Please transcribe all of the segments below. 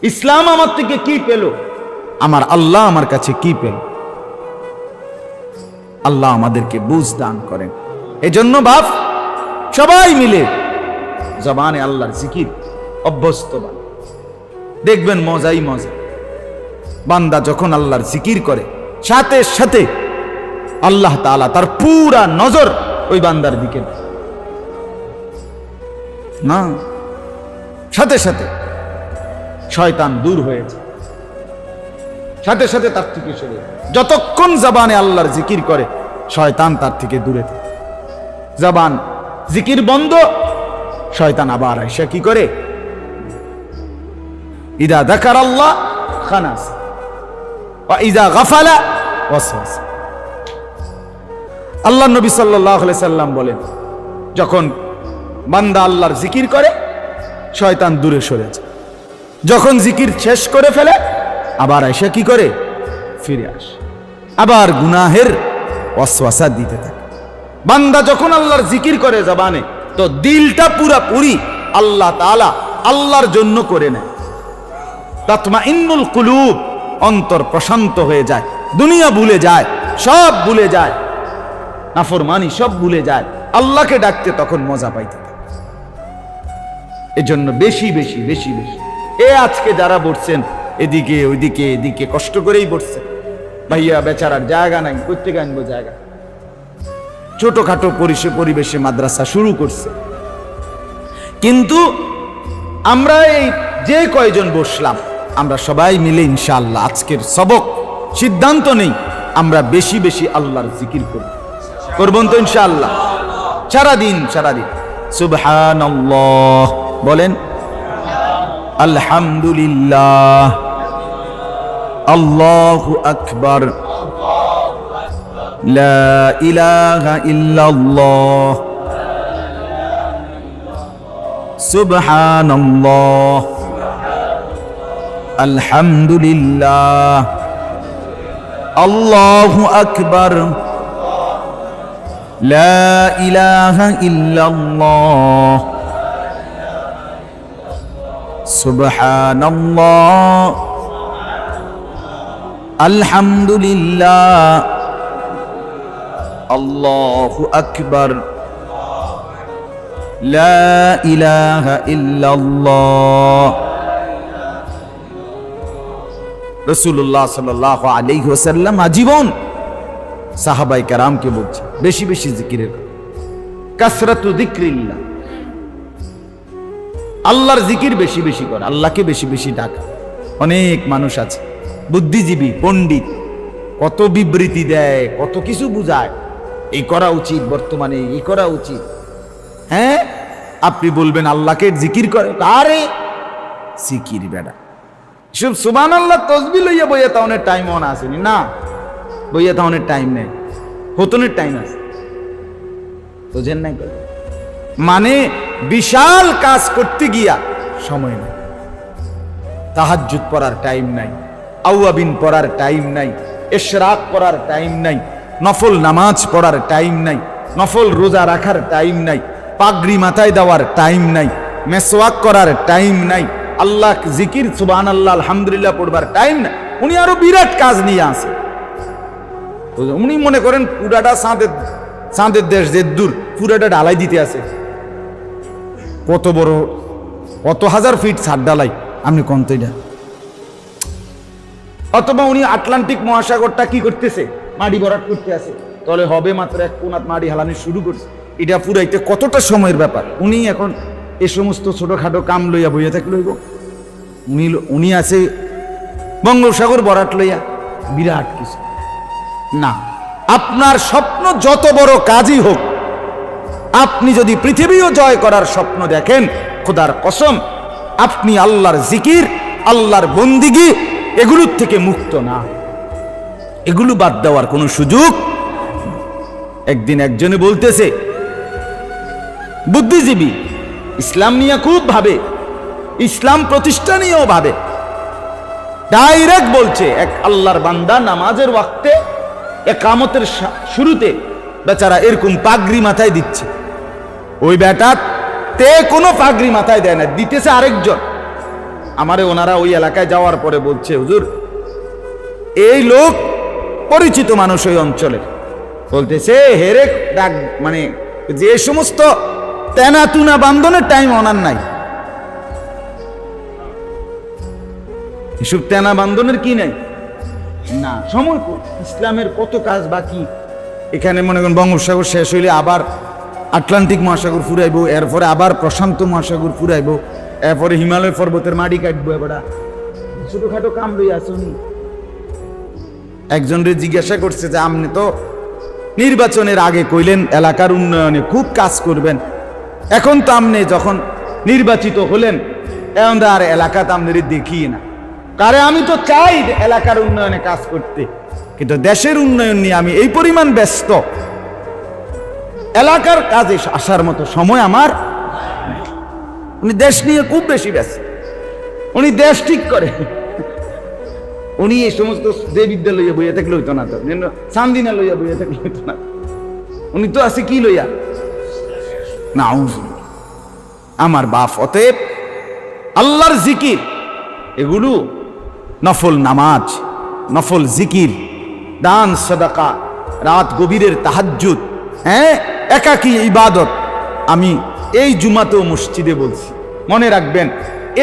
ইসলাম আমার থেকে কি পেল, আমার আল্লাহ আমার কাছে কি পেল। আল্লাহ আমাদেরকে বুঝ দান করেন। এজন্য বাপ সবাই মিলে জবানে আল্লাহর জিকির অভ্যস্ত বান, দেখবেন মজাই মজা। বান্দা যখন আল্লাহর জিকির করে সাথে সাথে আল্লাহ তাআলা তার পুরা নজর ওই বান্দার দিকে না, সাথে সাথে শয়তান দূর হয়েছে, সাথে সাথে তার থেকে সরে। যতক্ষণ জবানে আল্লাহর জিকির করে শয়তান তার থেকে দূরে থাকে। জবান জিকির বন্ধ, শয়তান আবার আইসা কি করে, ইদা যাকারাল্লাহ খানাস ওয়া ইদা গাফালা ওয়াসওয়াস। আল্লাহ নবী সাল্লাল্লাহু আলাইহি সাল্লাম বলেন, যখন বান্দা আল্লাহর জিকির করে শয়তান দূরে সরে যায়, যখন জিকির শেষ করে ফেলে আবার আইসা কি করে, ফিরে আসে, আবার গুনাহের ওয়াসওয়াসা দিতে থাকে। বান্দা যখন আল্লাহর জিকির করে জবানে, তো দিলটা পুরাপুরি আল্লাহ তাআলা আল্লাহর জন্য করে নেয়। তাতমাইন্নুল কুলুব, অন্তর প্রশান্ত হয়ে যায়, দুনিয়া ভুলে যায়, সব ভুলে যায়, নাফরমানি সব ভুলে যায়, আল্লাহকে ডাকতে তখন মজা পাইতে থাকে। এজন্য বেশি বেশি বেশি বেশি আজকে যারা বসছেন এদিকে ওইদিকে এদিকে কষ্ট করেই বসছে, ভাইয়া বেচারার জায়গা নাই, কোত্থেকে আনবো জায়গা, ছোটখাটো পরিবেশে মাদ্রাসা শুরু করছে। কিন্তু আমরা এই যে কয়জন বসলাম, আমরা সবাই মিলে ইনশাআল্লাহ আজকের সবক সিদ্ধান্ত নেই আমরা বেশি বেশি আল্লাহর জিকির করব, করবেন তো ইনশাআল্লাহ? সারাদিন সুবহানাল্লাহ বলেন, আলহামদুলিল্লাহ, আল্লাহু আকবার, লা ইলাহা ইল্লাল্লাহ, সুবহানাল্লাহ, আলহামদুলিল্লাহ, আল্লাহু আকবার, লা ইলাহা ইল্লাল্লাহ, সুবহানাল্লাহ, আলহামদুলিল্লাহ, আল্লাহু আকবার, লা ইলাহা ইল্লাল্লাহ। রাসূলুল্লাহ সাল্লাল্লাহু আলাইহি ওয়াসাল্লাম আজীবন সাহাবায়ে কেরামকে বলছে বেশি বেশি জিকিরের, কাসরাতু যিকরিল্লাহ, আল্লাহর জিকির বেশি বেশি কর, আল্লাহকে বেশি বেশি ডাকা। অনেক মানুষ আছে বুদ্ধিজীবী পণ্ডিত, কত বিবৃতি দেয়, কত কিছু বুঝায়, এই করা উচিত, বর্তমানে এই করা উচিত। হ্যাঁ, আপনি বলবেন আল্লাহকে জিকির করে, আরে জিকির বেড়া সব সুবহানাল্লাহ তাসবিহ লইয়া বইয়া তাওনের টাইম অন আসেনি না, বইয়া তাওনের টাইম নেই, হতনের টাইম আছে, বুঝেন নাই? মানে বিশাল কাজ করতে গিয়া সময় নেই, তাহাজ্জুদ পড়ার টাইম নাই, আওয়াবিন পড়ার টাইম নাই, ইশরাক পড়ার টাইম নাই, নফল নামাজ পড়ার টাইম নাই, নফল রোজা রাখার টাইম নাই, পাগড়ি মাথায় দেওয়ার টাইম নাই, মেসওয়াক করার টাইম নাই, আল্লাহ জিকির সুবহানাল্লাহ আলহামদুলিল্লাহ পড়বার টাইম নাই। উনি আরো বিরাট কাজ নিয়ে আসে। উনি মনে করেন পুরাটা চাঁদের দেশ যে দূর, পুরাটা ঢালাই দিতে আছে, কত বড়, কত হাজার ফিট ছাদ ঢালাই, আপনি কন্তইটা। অথবা উনি আটলান্টিক মহাসাগরটা কি করতেছে, মাটি ভরাট করতে আছে, তাহলে হবে মাত্র এক কোনাত মাটি হালানি শুরু করছে, এটা পুরাইতে কতটা সময়ের ব্যাপার। উনি এখন এই সমস্ত ছোটখাটো কাম লইয়া বইয়া থাক লইব, উনি আছে বঙ্গোপসাগর ভরাট লইয়া, বিরাট কিছু না। আপনার স্বপ্ন যত বড় কাজই হোক, আপনি যদি পৃথিবীও জয় করার স্বপ্ন দেখেন, খোদার কসম আপনি আল্লাহর জিকির, আল্লাহর বন্দিগি এগুলোর থেকে মুক্ত না, এগুলো বাদ দেওয়ার কোনো সুযোগ। একদিন একজনে বলতেছে, বুদ্ধিজীবী, ইসলাম নিয়ে খুব ভাবে, ইসলাম প্রতিষ্ঠা নিয়েও ভাবে, ডাইরেক্ট বলছে এক আল্লাহর বান্দা নামাজের ওয়াক্তে একামতের শুরুতে বেচারা এরকম পাগড়ি মাথায় দিচ্ছে, ওই বেটা তে কোনো পাগড়ি মাথায় দেয় না, দিতেছে আরেকজন। আমারে ওনারা ওই এলাকায় যাওয়ার পরে বলছে, হুজুর এই লোক পরিচিত মানুষ ওই অঞ্চলের, বলতেছে হেরে ডাক, মানে যে সমস্ত তেনা তুনা বান্ধনের টাইম ওনার নাই। এসব তেনা বান্ধনের কি নাই না, সময় ইসলামের কত কাজ বাকি। এখানে মনে করেন বঙ্গোপসাগর শেষ হইলে আবার আটলান্টিক মহাসাগর ফুরাইবো, এরপরে আবার প্রশান্ত মহাসাগর ফুরাইবো, এরপরে হিমালয় পর্বতের মাটি কাটবো। এবার ছোটখাটো কাম লই আসুনি। একজনরে জিজ্ঞাসা করছে যে আপনি তো নির্বাচনের আগে কইলেন এলাকার উন্নয়নে খুব কাজ করবেন, এখন তো আপনি যখন নির্বাচিত হলেন এখন আর এলাকাতে আপনার দেখিয়ে না। কারে আমি তো চাই এলাকার উন্নয়নে কাজ করতে, কিন্তু দেশের উন্নয়ন নিয়ে আমি এই পরিমাণ ব্যস্ত, এলাকার কাজে আসার মতো সময় আমার। উনি দেশ নিয়ে খুব বেশি ব্যস্ত, উনি দেশ ঠিক করে। উনি এই সমস্ত দেবিদ্যা লইয়া বইয়া থাকলে হইতো না, তো চান্দিনা লইয়া বইয়া থাকলে হইতো না। উনি তো আছে কি লইয়া না। আমার বাপ, অতএব আল্লাহর জিকির এগুলো নফল নামাজ, নফল জিকির, দান সাদাকা, রাত গভীরের তাহাজ্জুদ, একাকী ইবাদত। আমি এই জুমাতেও মসজিদে বলছি, মনে রাখবেন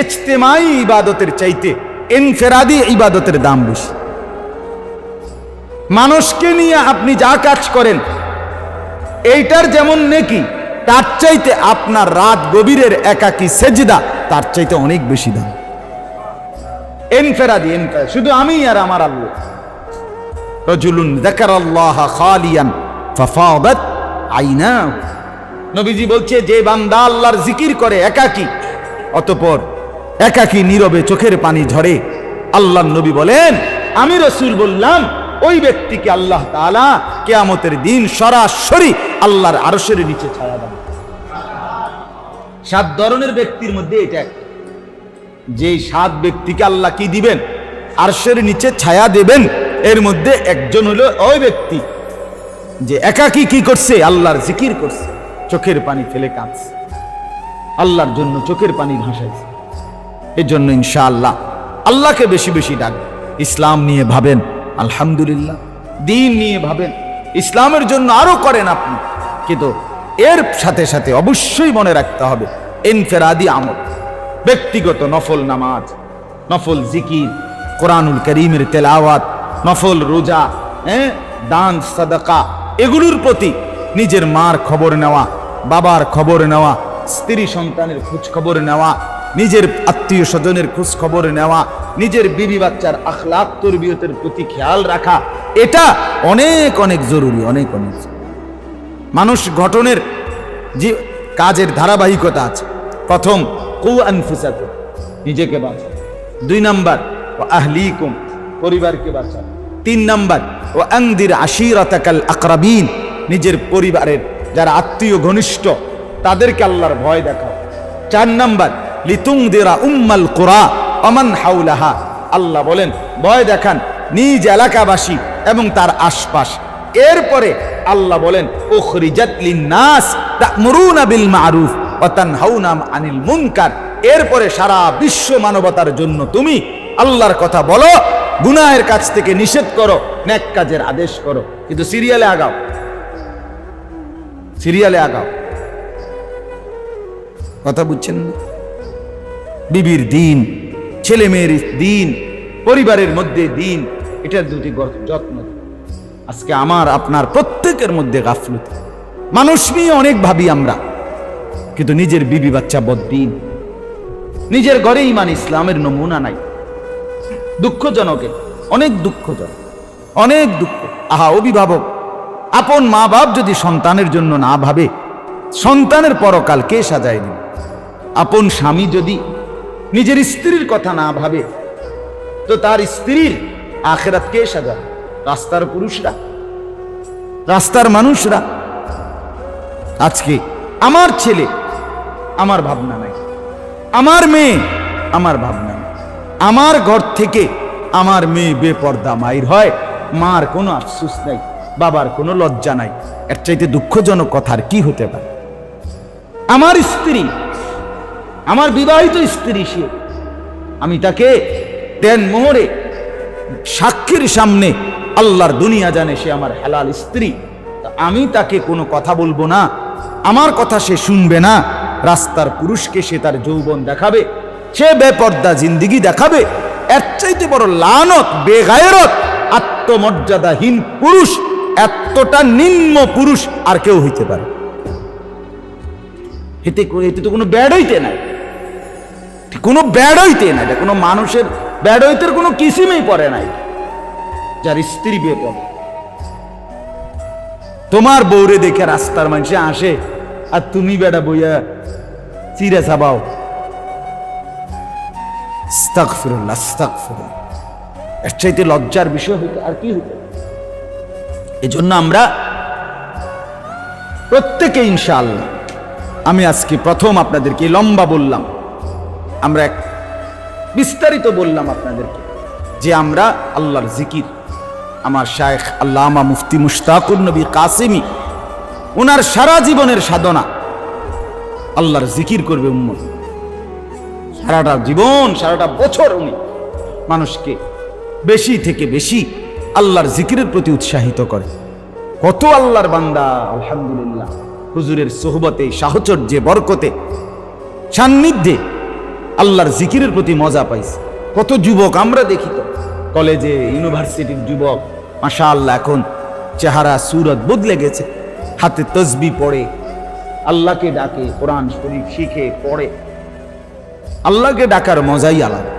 ইজতেমাই ইবাদতের চাইতে ইনফেরাদি ইবাদতের দাম বেশি। মানুষকে নিয়ে আপনি যা কাজ করেন এইটার যেমন নেকি, তার চাইতে আপনার রাত গভীরের একাকী সেজদা তার চাইতে অনেক বেশি দাম। ইনফেরাদি, শুধু আমি আর আমার আল্লাহ। রাজুলুন যাকারাল্লাহ খালিয়ান ফাফাদাত আইনাহু, নবীজি বলছে যে বান্দা আল্লাহর জিকির করে একাকী, অতঃপর একাকী নীরবে চোখের পানি ঝরে। আল্লাহর নবী বলেন, আমি রাসূল বললাম ওই ব্যক্তিকে আল্লাহ তাআলা কিয়ামতের দিন সরাসরি আল্লাহর আরশের নিচে ছায়া দেন। 7 ধরনের ব্যক্তির মধ্যে এটা, যে 7 ব্যক্তিকে আল্লাহ কি দিবেন, আরশের নিচে ছায়া দেবেন, এর মধ্যে একজন হলো ওই ব্যক্তি যে একাকী কি করছে, আল্লাহর জিকির করছে, চোখের পানি ফেলে কাঁদছে, আল্লাহর জন্য চোখের পানি ভাসাইছে। এর জন্য ইনশাআল্লাহ আল্লাহকে বেশি বেশি ডাক, ইসলাম নিয়ে ভাবেন, আলহামদুলিল্লাহ, দিন নিয়ে ভাবেন, ইসলামের জন্য আরো করেন আপনি, কিন্তু এর সাথে সাথে অবশ্যই মনে রাখতে হবে ইনফেরাদি আমল, ব্যক্তিগত নফল নামাজ, নফল জিকির, কোরআনুল কারীমের তেলাওয়াত, নফল রোজা, দান সাদাকা, এগুলোর প্রতি নিজের মার খবর নেওয়া, বাবার খবর নেওয়া, স্ত্রী সন্তানের খোঁজ খবর নেওয়া, নিজের আত্মীয় স্বজনের খোঁজ খবর নেওয়া, নিজের বিবি বাচ্চার আখলাক তরবিয়তের প্রতি খেয়াল রাখা, এটা অনেক অনেক জরুরি, অনেক অনেক। মানুষ গঠনের যে কাজের ধারাবাহিকতা আছে। প্রথম কু আনফুসাকুম, নিজেকে বাঁচাও। 2 নাম্বার ওয়া আহলিকুম, পরিবারকে বাঁচাও। 3 নাম্বার ওয়া আনদির আশিরাতাকাল আকরাবিন, নিজের পরিবারের যারা আত্মীয় ঘনিষ্ঠ তাদেরকে আল্লাহর ভয় দেখাও। 4 নাম্বার লিতুনদিরা উম্মাল কুরা ওমান হাওলাহা, আল্লাহ বলেন ভয় দেখান নিজ এলাকাবাসী এবং তার আশপাশ। এরপরে আল্লাহ বলেন উখরিজাত লিন্নাস তা'মুরুনা বিল মা'রুফ ওয়া তানহাউনা আনিল মুনকার, এরপরে সারা বিশ্ব মানবতার জন্য তুমি আল্লাহর কথা বলো, গুনাহের কাজ থেকে নিষেধ করো, নেক কাজের আদেশ করো। কিন্তু সিরিয়ালে আগাও, সিরিয়ালে আগাও। কথা বুঝছেন না? বিবির দিন, ছেলে মেয়ের দিন, পরিবারের মধ্যে দিন, এটার দুটি যত্ন। আজকে আমার আপনার প্রত্যেকের মধ্যে গাফলুত। মানুষ নিয়ে অনেক ভাবি আমরা, কিন্তু নিজের বিবি বাচ্চা বদ্দিন, নিজের ঘরে ইমান ইসলামের নমুনা নাই। দুঃখজনক, অনেক দুঃখজনক, অনেক দুঃখ। আহা, অভিভাবক আপন মা বাপ যদি সন্তানের জন্য না ভাবে, সন্তানের পরকাল কে সাজায় দিবে? আপন স্বামী যদি নিজের স্ত্রীর কথা না ভাবে, তো তার স্ত্রীর আখিরাত কে সাজাবে? রাস্তার পুরুষরা, রাস্তার মানুষরা। আজকে আমার ছেলে, আমার ভাবনা নাই, আমার মেয়ে, আমার ভাবনা নাই। আমার ঘর থেকে আমার মেয়ে বেপর্দা মায়ের হয়, মার কোনো আফসোস নাই, বাবার কোনো লজ্জা নাই। এর চাইতে দুঃখজনক কথা আর কি হতে পারে? আমার স্ত্রী, আমার বিবাহিত স্ত্রী, সে আমি তাকে দেন মোহরে সাক্ষীর সামনে আল্লাহর দুনিয়া জানে সে আমার হালাল স্ত্রী, আমি তাকে কোনো কথা বলবো না, আমার কথা সে শুনবে না, রাস্তার পুরুষকে সে তার যৌবন দেখাবে, সে বেপর্দা জিন্দিগি দেখাবে। এর চাইতে বড় লানত, বেগায়রত, আত্মমর্যাদাহীন পুরুষ, এতটা নিম্ন পুরুষ আর কেউ হইতে পারে? এতে তো কোনো ব্যাড হইতে নাই, কোনো ব্যাড হইতে নাই, এটা কোনো মানুষের ব্যাড হইতে কোনো কিসিমেই পড়ে নাই যার স্ত্রী বেপর্দা। তোমার বউরে দেখে রাস্তার মানুষে আসে আর তুমি বেড়া বইয়া চিরে চাবাও। আস্তাগফিরুল্লাহ, আস্তাগফিরুল্লাহ। এর চাইতে লজ্জার বিষয় হইতে আর কি হইতে? এজন্য আমরা প্রত্যেকে ইনশাআল্লাহ, আমি আজকে প্রথম আপনাদেরকে লম্বা বললাম, আমরা বিস্তারিত বললাম আপনাদেরকে যে আমরা আল্লাহর জিকির, আমার শায়েখ আল্লামা মুফতি মুশতাকুর নবী কাসেমি, ওনার সারা জীবনের সাধনা আল্লাহর জিকির করবে উম্মত। সারাটা জীবন, সারাটা বছর উনি মানুষকে বেশি থেকে বেশি আল্লাহর জিকিরের প্রতি উৎসাহিত করে। কত আল্লাহর বান্দা আলহামদুলিল্লাহ হুজুরের সোহবতে, সাহচর্যে, বরকতে, সান্নিধ্যে আল্লাহর জিকিরের প্রতি মজা পাইছে। কত যুবক আমরা দেখি তো কলেজে, ইউনিভার্সিটির যুবক, মাশাআল্লাহ এখন চেহারা সুরত বদলে গেছে, হাতে তসবিহ পড়ে, আল্লাহকে ডাকে, কোরআন শরীফ শিখে পড়ে। আল্লাহকে ডাকার মজাই আলাদা।